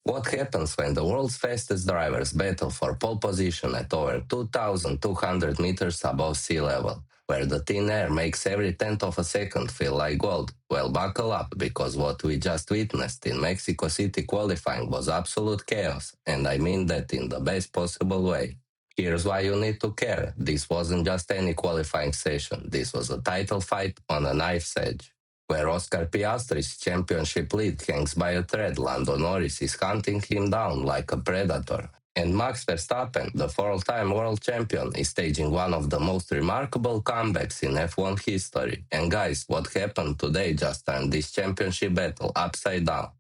What happens when the world's fastest drivers battle for pole position at over 2,200 meters above sea level, where the thin air makes every tenth of a second feel like gold? Well, buckle up, because what we just witnessed in Mexico City qualifying was absolute chaos, and I mean that in the best possible way. Here's why you need to care. This wasn't just any qualifying session, this was a title fight on a knife's edge. Where Oscar Piastri's championship lead hangs by a thread, Lando Norris is hunting him down like a predator. And Max Verstappen, the four-time world champion, is staging one of the most remarkable comebacks in F1 history. And guys, what happened today just turned this championship battle upside down.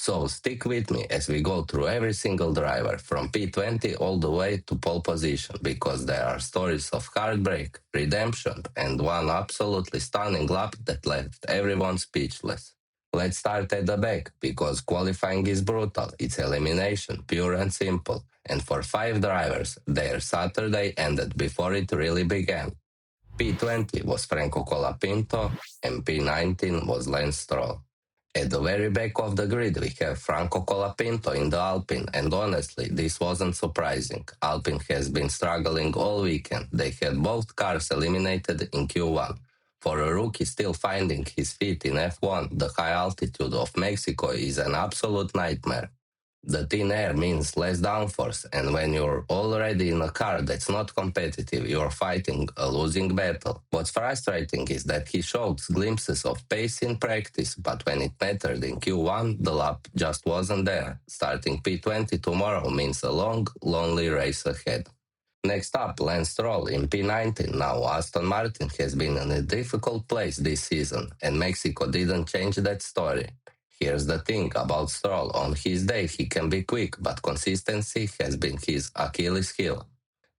So stick with me as we go through every single driver from P20 all the way to pole position, because there are stories of heartbreak, redemption, and one absolutely stunning lap that left everyone speechless. Let's start at the back, because qualifying is brutal. It's elimination, pure and simple. And for five drivers, their Saturday ended before it really began. P20 was Franco Colapinto, and P19 was Lance Stroll. At the very back of the grid, we have Franco Colapinto in the Alpine, and honestly, this wasn't surprising. Alpine has been struggling all weekend. They had both cars eliminated in Q1. For a rookie still finding his feet in F1, the high altitude of Mexico is an absolute nightmare. The thin air means less downforce, and when you're already in a car that's not competitive, you're fighting a losing battle. What's frustrating is that he showed glimpses of pace in practice, but when it mattered in Q1, the lap just wasn't there. Starting P20 tomorrow means a long, lonely race ahead. Next up, Lance Stroll in P19. Now, Aston Martin has been in a difficult place this season, and Mexico didn't change that story. Here's the thing about Stroll. On his day, he can be quick, but consistency has been his Achilles heel.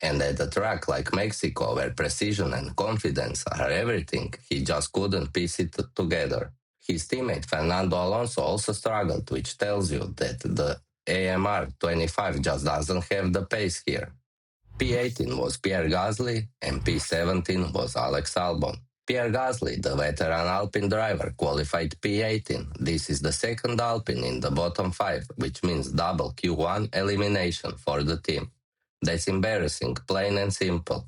And at a track like Mexico, where precision and confidence are everything, he just couldn't piece it together. His teammate Fernando Alonso also struggled, which tells you that the AMR 25 just doesn't have the pace here. P18 was Pierre Gasly, and P17 was Alex Albon. Pierre Gasly, the veteran Alpine driver, qualified P18. This is the second Alpine in the bottom five, which means double Q1 elimination for the team. That's embarrassing, plain and simple.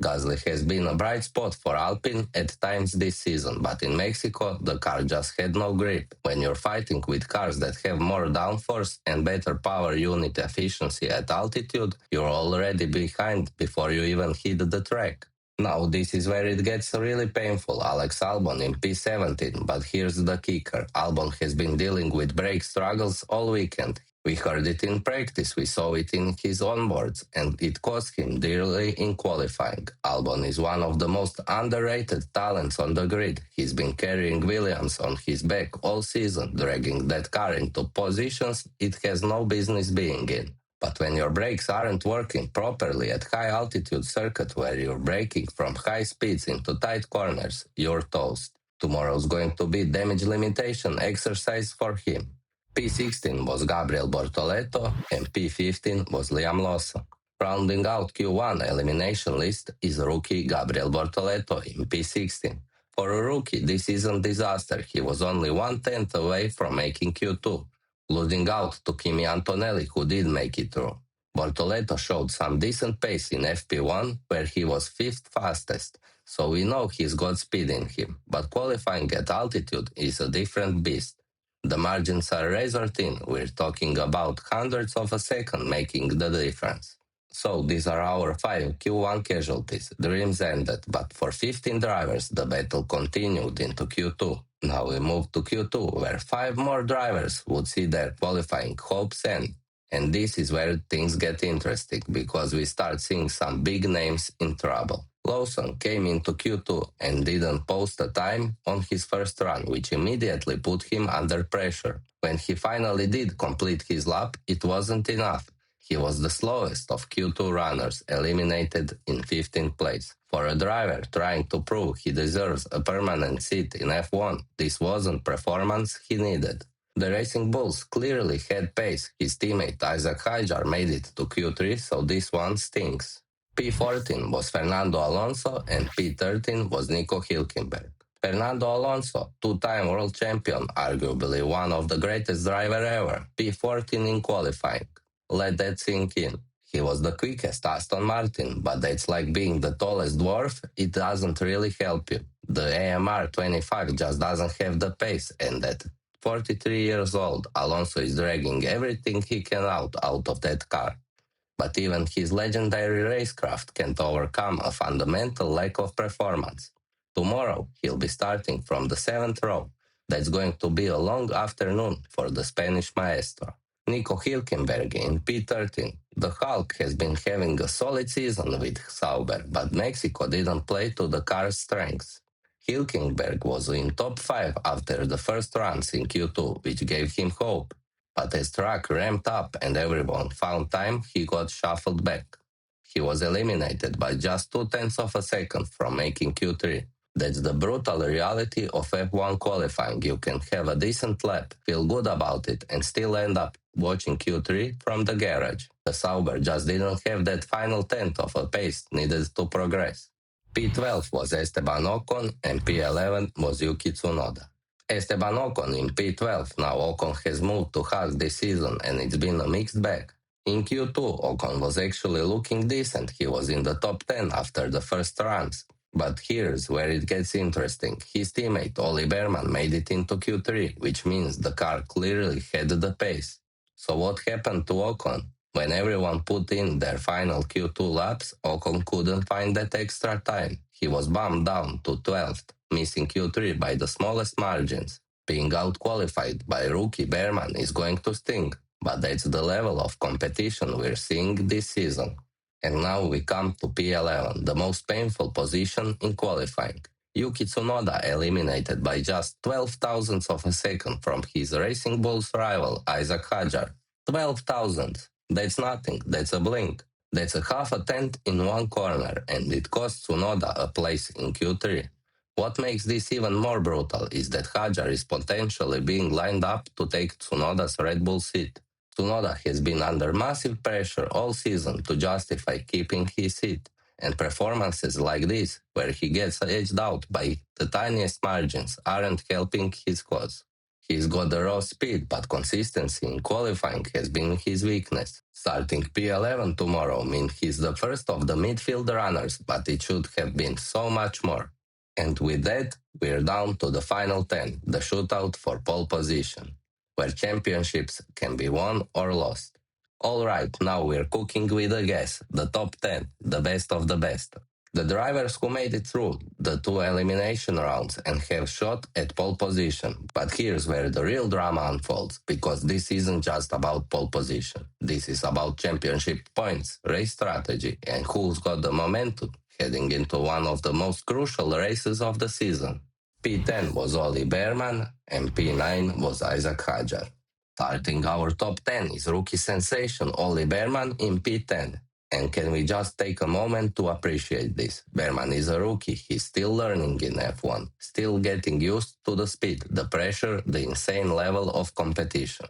Gasly has been a bright spot for Alpine at times this season, but in Mexico, the car just had no grip. When you're fighting with cars that have more downforce and better power unit efficiency at altitude, you're already behind before you even hit the track. Now, this is where it gets really painful. Alex Albon in P17, but here's the kicker. Albon has been dealing with brake struggles all weekend. We heard it in practice, we saw it in his onboards, and it cost him dearly in qualifying. Albon is one of the most underrated talents on the grid. He's been carrying Williams on his back all season, dragging that car into positions it has no business being in. But when your brakes aren't working properly at high altitude circuit where you're braking from high speeds into tight corners, you're toast. Tomorrow's going to be damage limitation exercise for him. P16 was Gabriel Bortoleto, and P15 was Liam Lawson. Rounding out Q1 elimination list is rookie Gabriel Bortoleto in P16. For a rookie, this isn't disaster. He was only 1/10 away from making Q2, losing out to Kimi Antonelli, who did make it through. Bortoleto showed some decent pace in FP1, where he was fifth fastest, so we know he's got speed in him, but qualifying at altitude is a different beast. The margins are razor thin. We're talking about hundreds of a second making the difference. So these are our 5 Q1 casualties. Dreams ended, but for 15 drivers, the battle continued into Q2. Now we move to Q2, where 5 more drivers would see their qualifying hopes end. And this is where things get interesting, because we start seeing some big names in trouble. Lawson came into Q2 and didn't post a time on his first run, which immediately put him under pressure. When he finally did complete his lap, it wasn't enough. He was the slowest of Q2 runners, eliminated in 15th place. For a driver trying to prove he deserves a permanent seat in F1, this wasn't performance he needed. The Racing Bulls clearly had pace. His teammate Isaac Hajjar made it to Q3, so this one stinks. P14 was Fernando Alonso, and P13 was Nico Hülkenberg. Fernando Alonso, two-time world champion, arguably one of the greatest driver ever, P14 in qualifying. Let that sink in. He was the quickest Aston Martin, but that's like being the tallest dwarf, it doesn't really help you. The AMR 25 just doesn't have the pace, and at 43 years old, Alonso is dragging everything he can out of that car. But even his legendary racecraft can't overcome a fundamental lack of performance. Tomorrow, he'll be starting from the seventh row. That's going to be a long afternoon for the Spanish maestro. Nico Hülkenberg in P13. The Hulk has been having a solid season with Sauber, but Mexico didn't play to the car's strengths. Hülkenberg was in top 5 after the first runs in Q2, which gave him hope. But as track ramped up and everyone found time, he got shuffled back. He was eliminated by just 2 tenths of a second from making Q3. That's the brutal reality of F1 qualifying. You can have a decent lap, feel good about it, and still end up watching Q3 from the garage. The Sauber just didn't have that final tenth of a pace needed to progress. P12 was Esteban Ocon and P11 was Yuki Tsunoda. Esteban Ocon in P12. Now Ocon has moved to Haas this season and it's been a mixed bag. In Q2, Ocon was actually looking decent. He was in the top 10 after the first runs. But here's where it gets interesting. His teammate Oli Behrman made it into Q3, which means the car clearly had the pace. So what happened to Ocon? When everyone put in their final Q2 laps, Ocon couldn't find that extra time. He was bumped down to 12th, missing Q3 by the smallest margins. Being outqualified by rookie Behrman is going to sting, but that's the level of competition we're seeing this season. And now we come to P11, the most painful position in qualifying. Yuki Tsunoda eliminated by just 12 thousandths of a second from his Racing Bulls rival Isaac Hadjar. 12 thousandths. That's nothing, that's a blink. That's a half a tenth in one corner, and it cost Tsunoda a place in Q3. What makes this even more brutal is that Hadjar is potentially being lined up to take Tsunoda's Red Bull seat. Tsunoda has been under massive pressure all season to justify keeping his seat, and performances like this, where he gets edged out by the tiniest margins, aren't helping his cause. He's got the raw speed, but consistency in qualifying has been his weakness. Starting P11 tomorrow means he's the first of the midfield runners, but it should have been so much more. And with that, we're down to the final 10, the shootout for pole position, where championships can be won or lost. Alright, now we're cooking with a gas, the top 10, the best of the best. The drivers who made it through the 2 elimination rounds and have shot at pole position. But here's where the real drama unfolds, because this isn't just about pole position. This is about championship points, race strategy, and who's got the momentum heading into one of the most crucial races of the season. P10 was Oli Behrman and P9 was Isaac Hadjar. Starting our top 10 is rookie sensation Oli Behrman in P10. And can we just take a moment to appreciate this? Behrman is a rookie, he's still learning in F1, still getting used to the speed, the pressure, the insane level of competition.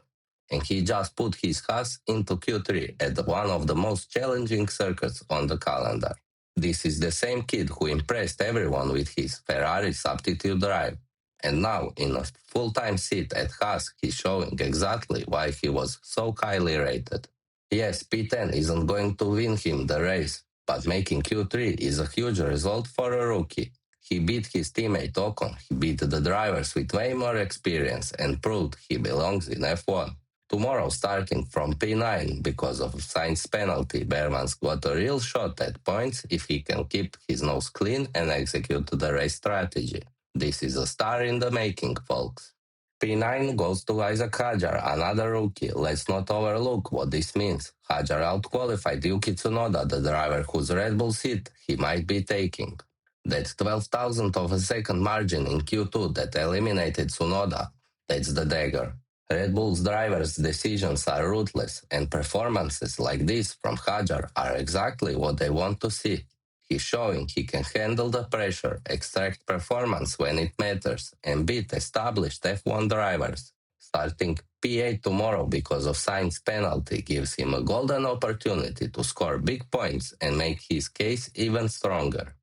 And he just put his Haas into Q3 at one of the most challenging circuits on the calendar. This is the same kid who impressed everyone with his Ferrari substitute drive. And now, in a full-time seat at Haas, he's showing exactly why he was so highly rated. Yes, P10 isn't going to win him the race, but making Q3 is a huge result for a rookie. He beat his teammate Ocon, he beat the drivers with way more experience and proved he belongs in F1. Tomorrow, starting from P9, because of Sainz penalty, Behrman's got a real shot at points if he can keep his nose clean and execute the race strategy. This is a star in the making, folks. P9 goes to Isaac Hadjar, another rookie. Let's not overlook what this means. Hadjar outqualified Yuki Tsunoda, the driver whose Red Bull seat he might be taking. That's 12 thousandth of a second margin in Q2 that eliminated Tsunoda. That's the dagger. Red Bull's drivers' decisions are ruthless, and performances like this from Hadjar are exactly what they want to see. He's showing he can handle the pressure, extract performance when it matters, and beat established F1 drivers. Starting P8 tomorrow because of Sainz penalty gives him a golden opportunity to score big points and make his case even stronger.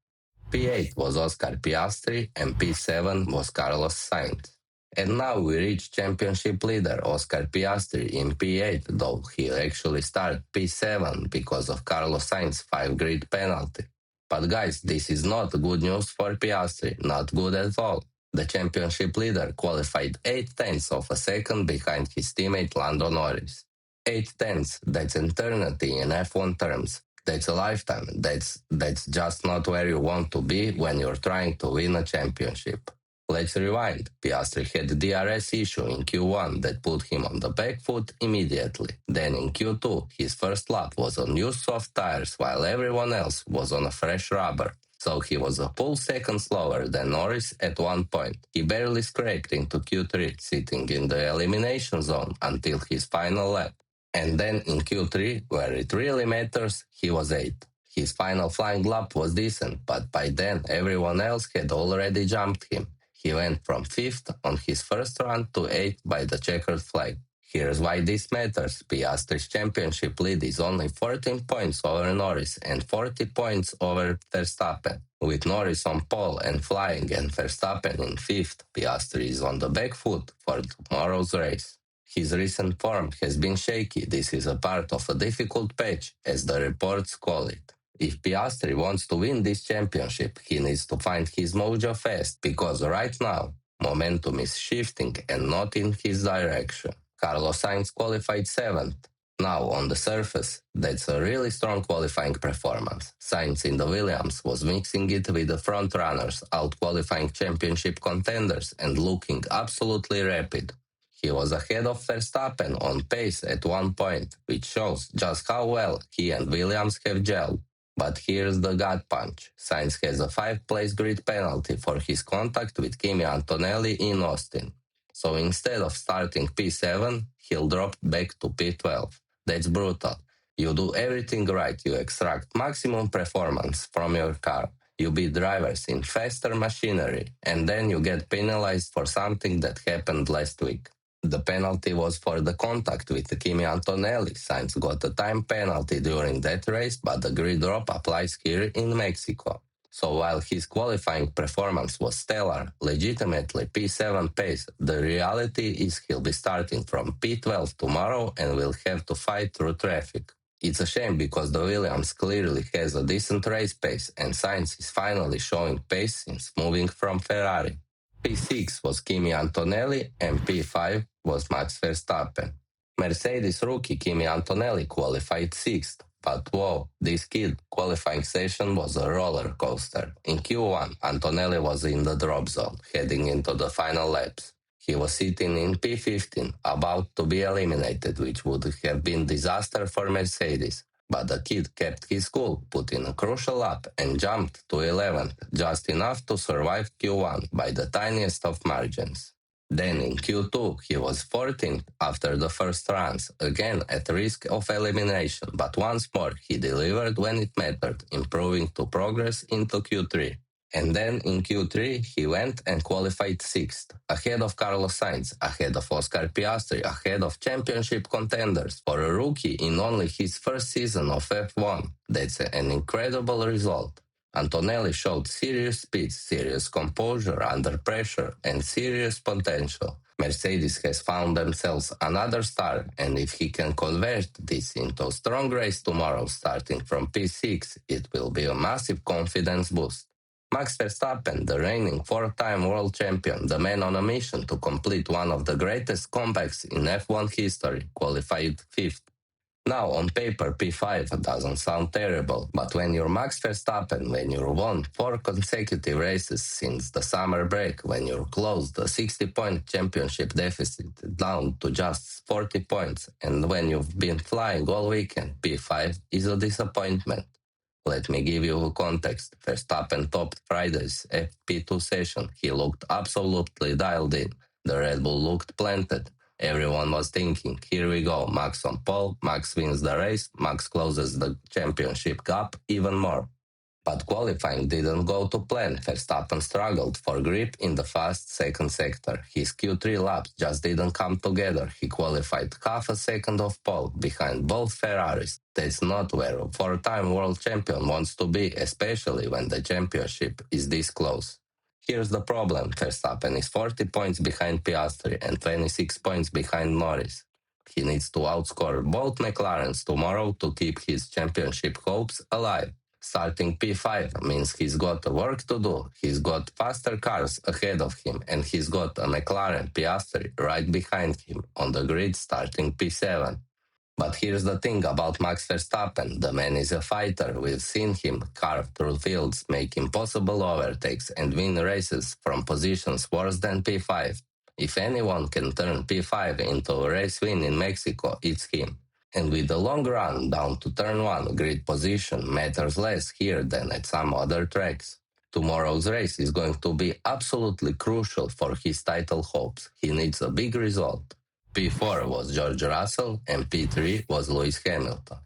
P8 was Oscar Piastri and P7 was Carlos Sainz. And now we reach championship leader Oscar Piastri in P8, though he actually started P7 because of Carlos Sainz's 5 grid penalty. But guys, this is not good news for Piastri, not good at all. The championship leader qualified 8 tenths of a second behind his teammate Lando Norris. 8 tenths, that's eternity in F1 terms. That's a lifetime. That's just not where you want to be when you're trying to win a championship. Let's rewind. Piastri had a DRS issue in Q1 that put him on the back foot immediately. Then in Q2, his first lap was on used soft tires while everyone else was on a fresh rubber. So he was a full second slower than Norris at one point. He barely scraped into Q3, sitting in the elimination zone until his final lap. And then in Q3, where it really matters, he was 8th. His final flying lap was decent, but by then everyone else had already jumped him. He went from 5th on his first run to 8th by the checkered flag. Here's why this matters. Piastri's championship lead is only 14 points over Norris and 40 points over Verstappen. With Norris on pole and flying and Verstappen in 5th, Piastri is on the back foot for tomorrow's race. His recent form has been shaky. This is a part of a difficult patch, as the reports call it. If Piastri wants to win this championship, he needs to find his mojo fast, because right now, momentum is shifting and not in his direction. Carlos Sainz qualified 7th. Now, on the surface, that's a really strong qualifying performance. Sainz in the Williams was mixing it with the front runners, out-qualifying championship contenders and looking absolutely rapid. He was ahead of Verstappen on pace at one point, which shows just how well he and Williams have gelled. But here's the gut punch. Sainz has a 5-place grid penalty for his contact with Kimi Antonelli in Austin. So instead of starting P7, he'll drop back to P12. That's brutal. You do everything right, you extract maximum performance from your car. You beat drivers in faster machinery, and then you get penalized for something that happened last week. The penalty was for the contact with Kimi Antonelli. Sainz got a time penalty during that race, but the grid drop applies here in Mexico. So while his qualifying performance was stellar, legitimately P7 pace, the reality is he'll be starting from P12 tomorrow and will have to fight through traffic. It's a shame because the Williams clearly has a decent race pace and Sainz is finally showing pace since moving from Ferrari. P6 was Kimi Antonelli and P5 was Max Verstappen. Mercedes rookie Kimi Antonelli qualified 6th, but whoa, this kid qualifying session was a roller coaster. In Q1, Antonelli was in the drop zone, heading into the final laps. He was sitting in P15, about to be eliminated, which would have been disaster for Mercedes. But the kid kept his cool, put in a crucial lap, and jumped to 11th, just enough to survive Q1 by the tiniest of margins. Then in Q2, he was 14th after the first runs, again at risk of elimination, but once more he delivered when it mattered, improving to progress into Q3. And then in Q3, he went and qualified 6th, ahead of Carlos Sainz, ahead of Oscar Piastri, ahead of championship contenders. For a rookie in only his first season of F1, that's an incredible result. Antonelli showed serious speed, serious composure under pressure, and serious potential. Mercedes has found themselves another star, and if he can convert this into a strong race tomorrow starting from P6, it will be a massive confidence boost. Max Verstappen, the reigning 4-time world champion, the man on a mission to complete one of the greatest comebacks in F1 history, qualified 5th. Now, on paper, P5 doesn't sound terrible, but when you're Max Verstappen, when you won 4 consecutive races since the summer break, when you closed the 60-point championship deficit down to just 40 points, and when you've been flying all weekend, P5 is a disappointment. Let me give you context. Verstappen topped Friday's FP2 session. He looked absolutely dialed in. The Red Bull looked planted. Everyone was thinking, here we go, Max on pole, Max wins the race, Max closes the championship gap even more. But qualifying didn't go to plan. Verstappen struggled for grip in the fast second sector. His Q3 laps just didn't come together. He qualified half a second off pole behind both Ferraris. That's not where a four-time world champion wants to be, especially when the championship is this close. Here's the problem. Verstappen is 40 points behind Piastri and 26 points behind Norris. He needs to outscore both McLarens tomorrow to keep his championship hopes alive. Starting P5 means he's got work to do. He's got faster cars ahead of him, and he's got a McLaren Piastri right behind him on the grid starting P7. But here's the thing about Max Verstappen. The man is a fighter. We've seen him carve through fields, make impossible overtakes, and win races from positions worse than P5. If anyone can turn P5 into a race win in Mexico, it's him. And with the long run down to turn 1, grid position matters less here than at some other tracks. Tomorrow's race is going to be absolutely crucial for his title hopes. He needs a big result. P4 was George Russell and P3 was Lewis Hamilton.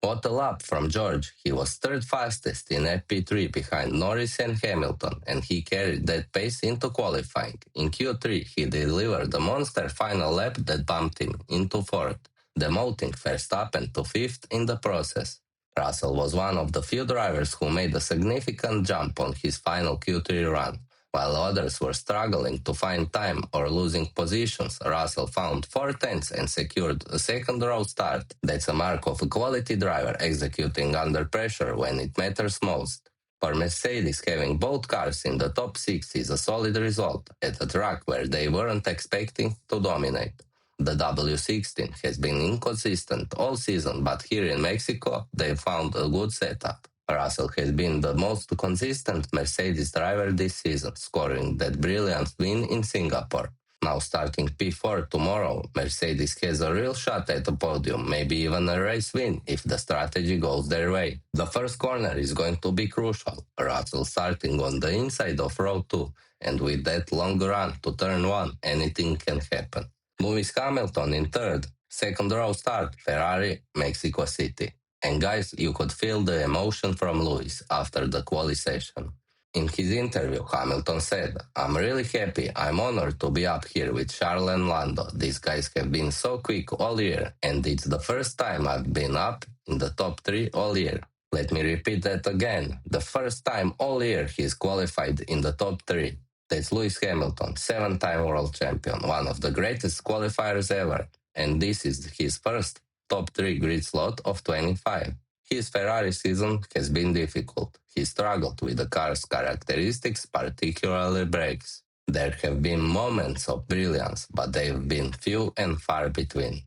What a lap from George. He was third fastest in FP3 behind Norris and Hamilton, and he carried that pace into qualifying. In Q3, he delivered a monster final lap that bumped him into fourth, demoting Verstappen to fifth in the process. Russell was one of the few drivers who made a significant jump on his final Q3 run. While others were struggling to find time or losing positions, Russell found 4 tenths and secured a second row start. That's a mark of a quality driver executing under pressure when it matters most. For Mercedes, having both cars in the top 6 is a solid result at a track where they weren't expecting to dominate. The W16 has been inconsistent all season, but here in Mexico, they found a good setup. Russell has been the most consistent Mercedes driver this season, scoring that brilliant win in Singapore. Now starting P4 tomorrow, Mercedes has a real shot at the podium, maybe even a race win if the strategy goes their way. The first corner is going to be crucial. Russell starting on the inside of row 2, and with that long run to turn 1, anything can happen. Lewis Hamilton in third, second row start, Ferrari, Mexico City. And guys, you could feel the emotion from Lewis after the quali session. In his interview, Hamilton said, "I'm really happy. I'm honored to be up here with Charles and Lando. These guys have been so quick all year, and it's the first time I've been up in the top 3 all year." Let me repeat that again. The first time all year he's qualified in the top 3. That's Lewis Hamilton, 7-time world champion, one of the greatest qualifiers ever. And this is his first top 3 grid slot of 25. His Ferrari season has been difficult. He struggled with the car's characteristics, particularly brakes. There have been moments of brilliance, but they've been few and far between.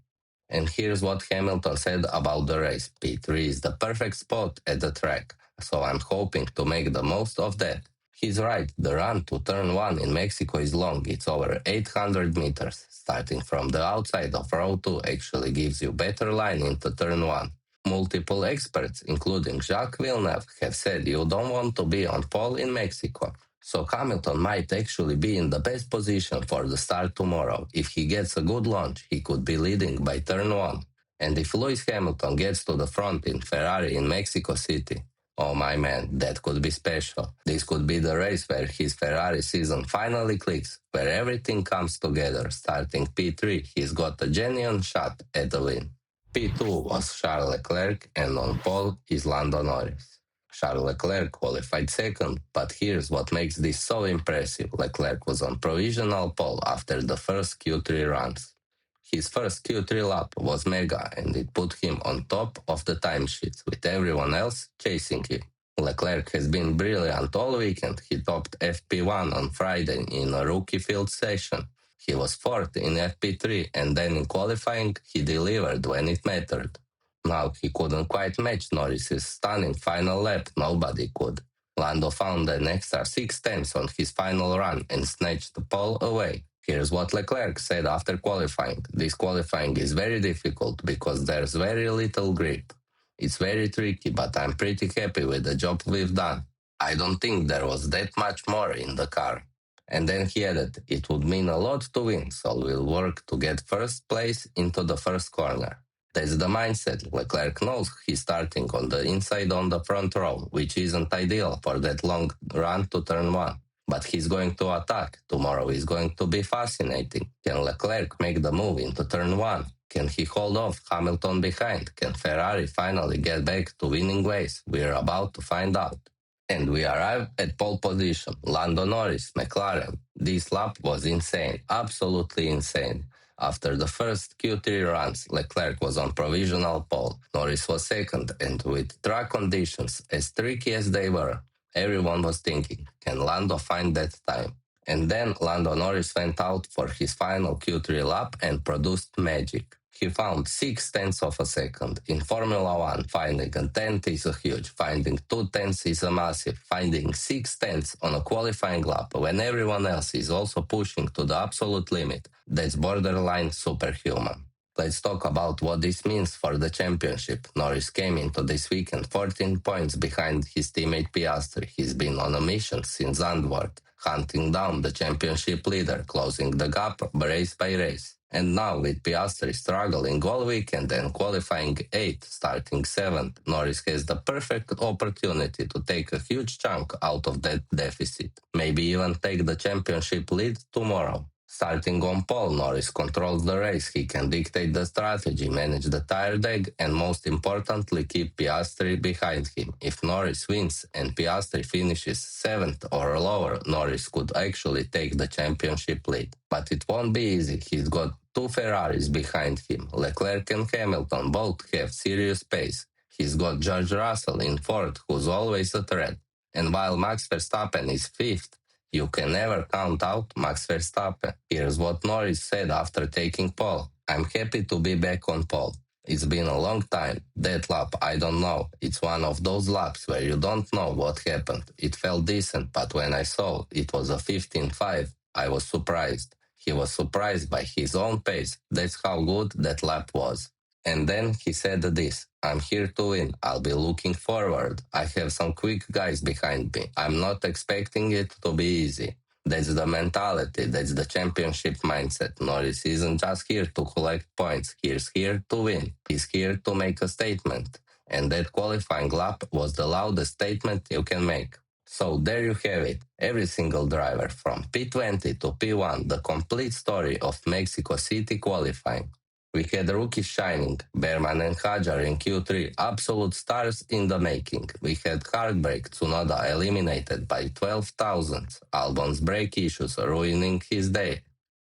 And here's what Hamilton said about the race. P3 is the perfect spot at the track, so I'm hoping to make the most of that. He's right, the run to turn 1 in Mexico is long, it's over 800 meters. Starting from the outside of row 2 actually gives you better line into turn 1. Multiple experts, including Jacques Villeneuve, have said you don't want to be on pole in Mexico. So Hamilton might actually be in the best position for the start tomorrow. If he gets a good launch, he could be leading by turn 1. And if Lewis Hamilton gets to the front in Ferrari in Mexico City, oh my man, that could be special. This could be the race where his Ferrari season finally clicks, where everything comes together. Starting P3, he's got a genuine shot at the win. P2 was Charles Leclerc, and on pole is Lando Norris. Charles Leclerc qualified second, but here's what makes this so impressive. Leclerc was on provisional pole after the first Q3 runs. His first Q3 lap was mega, and it put him on top of the timesheets, with everyone else chasing him. Leclerc has been brilliant all weekend. He topped FP1 on Friday in a rookie field session. He was fourth in FP3, and then in qualifying, he delivered when it mattered. Now he couldn't quite match Norris's stunning final lap, nobody could. Lando found an extra 6 tenths on his final run and snatched the pole away. Here's what Leclerc said after qualifying. This qualifying is very difficult because there's very little grip. It's very tricky, but I'm pretty happy with the job we've done. I don't think there was that much more in the car. And then he added, it would mean a lot to win, so we'll work to get first place into the first corner. That's the mindset. Leclerc knows he's starting on the inside on the front row, which isn't ideal for that long run to turn one. But he's going to attack. Tomorrow is going to be fascinating. Can Leclerc make the move into turn one? Can he hold off Hamilton behind? Can Ferrari finally get back to winning ways? We're about to find out. And we arrive at pole position. Lando Norris, McLaren. This lap was insane, absolutely insane. After the first Q3 runs, Leclerc was on provisional pole. Norris was second, and with track conditions as tricky as they were, everyone was thinking, can Lando find that time? And then Lando Norris went out for his final Q3 lap and produced magic. He found 6 tenths of a second. In Formula One, finding a tenth is a huge, finding 2 tenths is a massive, finding 6 tenths on a qualifying lap when everyone else is also pushing to the absolute limit. That's borderline superhuman. Let's talk about what this means for the championship. Norris came into this weekend 14 points behind his teammate Piastri. He's been on a mission since Zandvoort, hunting down the championship leader, closing the gap race by race. And now, with Piastri struggling all weekend and qualifying 8th, starting 7th, Norris has the perfect opportunity to take a huge chunk out of that deficit. Maybe even take the championship lead tomorrow. Starting on pole, Norris controls the race. He can dictate the strategy, manage the tire deg, and most importantly, keep Piastri behind him. If Norris wins and Piastri finishes 7th or lower, Norris could actually take the championship lead. But it won't be easy. He's got 2 Ferraris behind him. Leclerc and Hamilton both have serious pace. He's got George Russell in 4th, who's always a threat. And while Max Verstappen is 5th, you can never count out Max Verstappen. Here's what Norris said after taking pole. I'm happy to be back on pole. It's been a long time. That lap, I don't know. It's one of those laps where you don't know what happened. It felt decent, but when I saw it was a 15.5, I was surprised. He was surprised by his own pace. That's how good that lap was. And then he said this, I'm here to win. I'll be looking forward. I have some quick guys behind me. I'm not expecting it to be easy. That's the mentality. That's the championship mindset. Norris isn't just here to collect points. He's here to win. He's here to make a statement. And that qualifying lap was the loudest statement you can make. So there you have it. Every single driver from P20 to P1, the complete story of Mexico City qualifying. We had rookies shining, Berman and Hajar in Q3, absolute stars in the making. We had heartbreak, Tsunoda eliminated by 12 thousandths, Albon's brake issues ruining his day.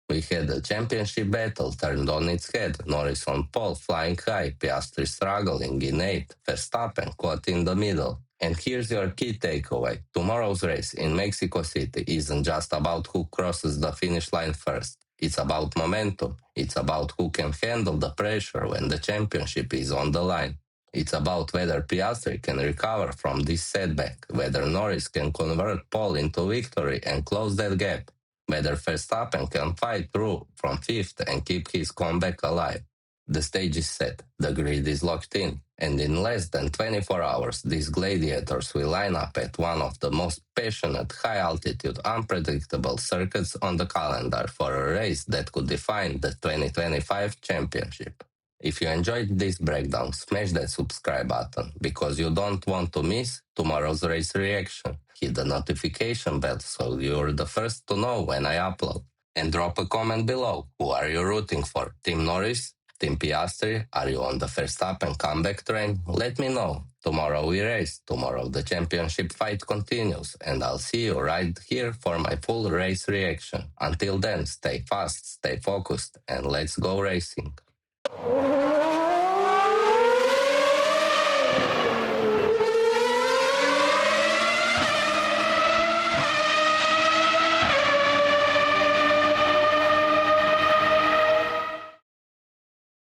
We had a championship battle turned on its head, Norris on pole flying high, Piastri struggling in 8th, Verstappen caught in the middle. And here's your key takeaway. Tomorrow's race in Mexico City isn't just about who crosses the finish line first. It's about momentum. It's about who can handle the pressure when the championship is on the line. It's about whether Piastri can recover from this setback, whether Norris can convert pole into victory and close that gap, whether Verstappen can fight through from 5th and keep his comeback alive. The stage is set, the grid is locked in, and in less than 24 hours, these gladiators will line up at one of the most passionate, high-altitude, unpredictable circuits on the calendar for a race that could define the 2025 championship. If you enjoyed this breakdown, smash that subscribe button because you don't want to miss tomorrow's race reaction. Hit the notification bell so you're the first to know when I upload. And drop a comment below. Who are you rooting for? Team Norris? Team Piastri? Are you on the Verstappen comeback train? Let me know. Tomorrow we race. Tomorrow the championship fight continues. And I'll see you right here for my full race reaction. Until then, stay fast, stay focused, and let's go racing.